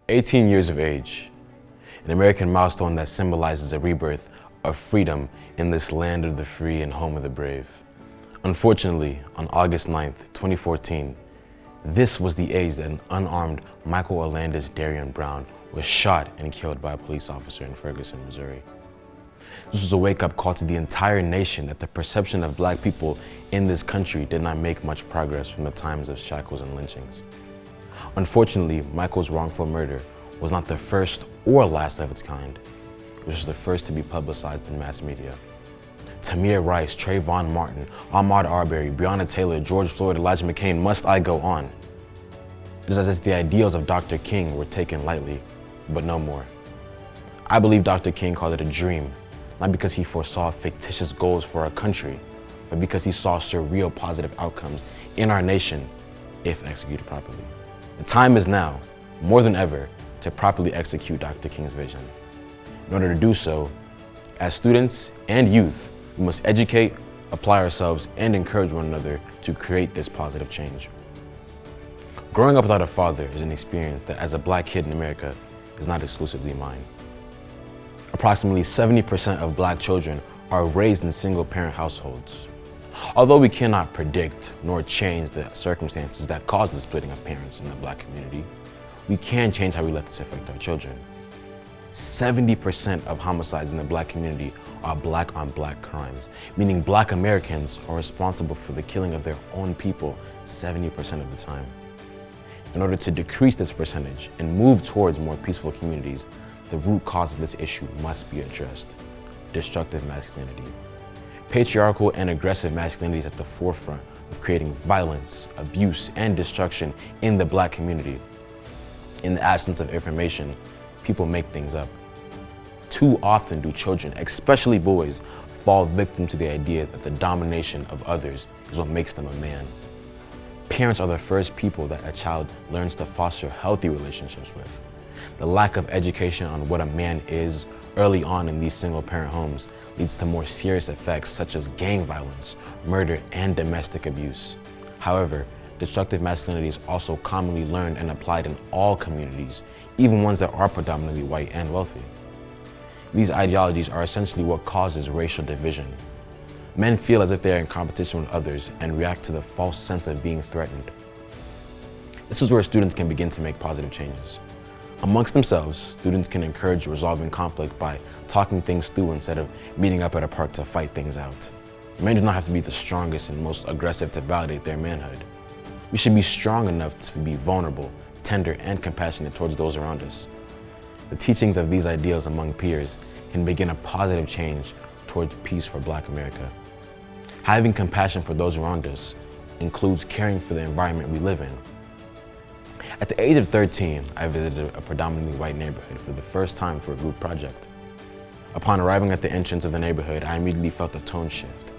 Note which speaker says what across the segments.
Speaker 1: 18 years of age, an American milestone that symbolizes a rebirth of freedom in this land of the free and home of the brave. Unfortunately, on August 9th, 2014, this was the age that an unarmed Michael Orlandis Darian Brown was shot and killed by a police officer in Ferguson, Missouri. This was a wake-up call to the entire nation that the perception of Black people in this country did not make much progress from the times of shackles and lynchings. Unfortunately, Michael's wrongful murder was not the first or last of its kind. It was just the first to be publicized in mass media. Tamir Rice, Trayvon Martin, Ahmaud Arbery, Breonna Taylor, George Floyd, Elijah McClain, must I go on? It is as if the ideals of Dr. King were taken lightly, but no more. I believe Dr. King called it a dream, not because he foresaw fictitious goals for our country, but because he saw surreal positive outcomes in our nation if executed properly. The time is now, more than ever, to properly execute Dr. King's vision. In order to do so, as students and youth, we must educate, apply ourselves, and encourage one another to create this positive change. Growing up without a father is an experience that, as a Black kid in America, is not exclusively mine. Approximately 70% of Black children are raised in single-parent households. Although we cannot predict nor change the circumstances that cause the splitting of parents in the Black community, we can change how we let this affect our children. 70% of homicides in the Black community are Black-on-Black crimes, meaning Black Americans are responsible for the killing of their own people 70% of the time. In order to decrease this percentage and move towards more peaceful communities, the root cause of this issue must be addressed: destructive masculinity. Patriarchal and aggressive masculinity is at the forefront of creating violence, abuse, and destruction in the Black community. In the absence of information, people make things up. Too often do children, especially boys, fall victim to the idea that the domination of others is what makes them a man. Parents are the first people that a child learns to foster healthy relationships with. The lack of education on what a man is early on in these single-parent homes leads to more serious effects such as gang violence, murder, and domestic abuse. However, destructive masculinity is also commonly learned and applied in all communities, even ones that are predominantly white and wealthy. These ideologies are essentially what causes racial division. Men feel as if they are in competition with others and react to the false sense of being threatened. This is where students can begin to make positive changes. Amongst themselves, students can encourage resolving conflict by talking things through instead of meeting up at a park to fight things out. Men do not have to be the strongest and most aggressive to validate their manhood. We should be strong enough to be vulnerable, tender, and compassionate towards those around us. The teachings of these ideals among peers can begin a positive change towards peace for Black America. Having compassion for those around us includes caring for the environment we live in. At the age of 13, I visited a predominantly white neighborhood for the first time for a group project. Upon arriving at the entrance of the neighborhood, I immediately felt a tone shift.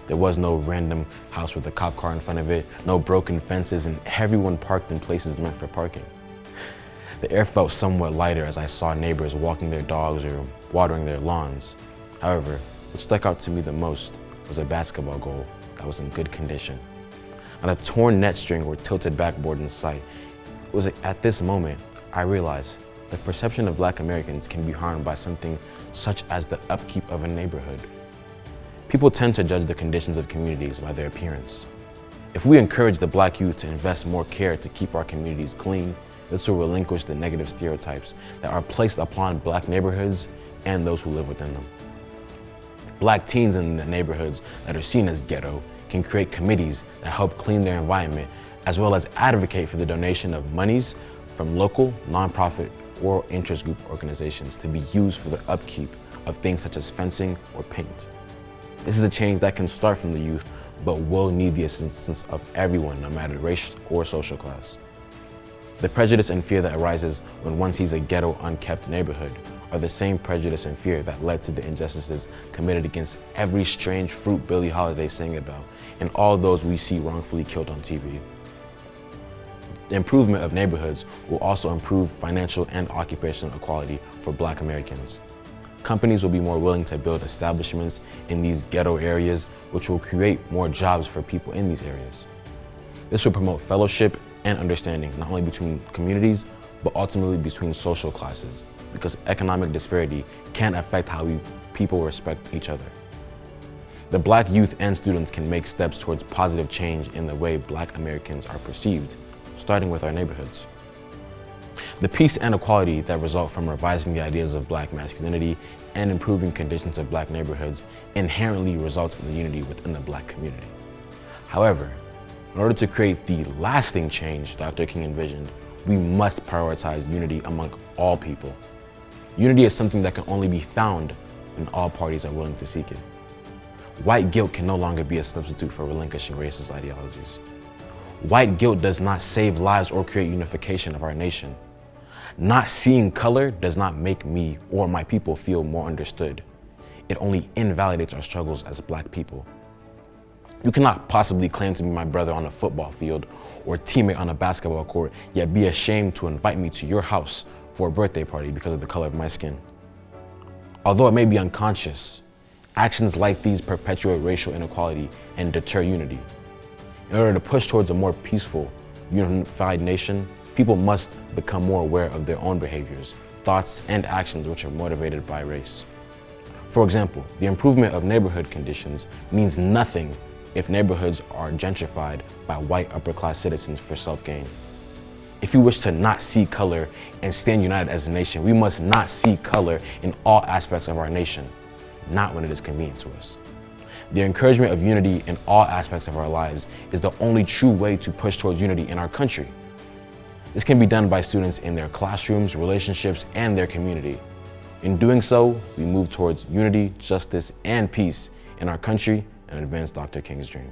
Speaker 1: There was no random house with a cop car in front of it, no broken fences, and everyone parked in places meant for parking. The air felt somewhat lighter as I saw neighbors walking their dogs or watering their lawns. However, what stuck out to me the most was a basketball goal that was in good condition. Not a torn net string or tilted backboard in sight. It was at this moment I realized the perception of Black Americans can be harmed by something such as the upkeep of a neighborhood. People tend to judge the conditions of communities by their appearance. If we encourage the Black youth to invest more care to keep our communities clean, this will relinquish the negative stereotypes that are placed upon Black neighborhoods and those who live within them. Black teens in the neighborhoods that are seen as ghetto can create committees that help clean their environment, as well as advocate for the donation of monies from local, nonprofit, or interest group organizations to be used for the upkeep of things such as fencing or paint. This is a change that can start from the youth, but will need the assistance of everyone, no matter race or social class. The prejudice and fear that arises when one sees a ghetto, unkept neighborhood are the same prejudice and fear that led to the injustices committed against every strange fruit Billie Holiday sang about and all those we see wrongfully killed on TV. The improvement of neighborhoods will also improve financial and occupational equality for Black Americans. Companies will be more willing to build establishments in these ghetto areas, which will create more jobs for people in these areas. This will promote fellowship and understanding, not only between communities, but ultimately between social classes, because economic disparity can affect how people respect each other. The Black youth and students can make steps towards positive change in the way Black Americans are perceived, starting with our neighborhoods. The peace and equality that result from revising the ideas of Black masculinity and improving conditions of Black neighborhoods inherently results in the unity within the Black community. However, in order to create the lasting change Dr. King envisioned, we must prioritize unity among all people. Unity is something that can only be found when all parties are willing to seek it. White guilt can no longer be a substitute for relinquishing racist ideologies. White guilt does not save lives or create unification of our nation. Not seeing color does not make me or my people feel more understood. It only invalidates our struggles as Black people. You cannot possibly claim to be my brother on a football field or teammate on a basketball court, yet be ashamed to invite me to your house for a birthday party because of the color of my skin. Although it may be unconscious, actions like these perpetuate racial inequality and deter unity. In order to push towards a more peaceful, unified nation, people must become more aware of their own behaviors, thoughts, and actions which are motivated by race. For example, the improvement of neighborhood conditions means nothing if neighborhoods are gentrified by white upper-class citizens for self-gain. If we wish to not see color and stand united as a nation, we must not see color in all aspects of our nation, not when it is convenient to us. The encouragement of unity in all aspects of our lives is the only true way to push towards unity in our country. This can be done by students in their classrooms, relationships, and their community. In doing so, we move towards unity, justice, and peace in our country and advance Dr. King's dream.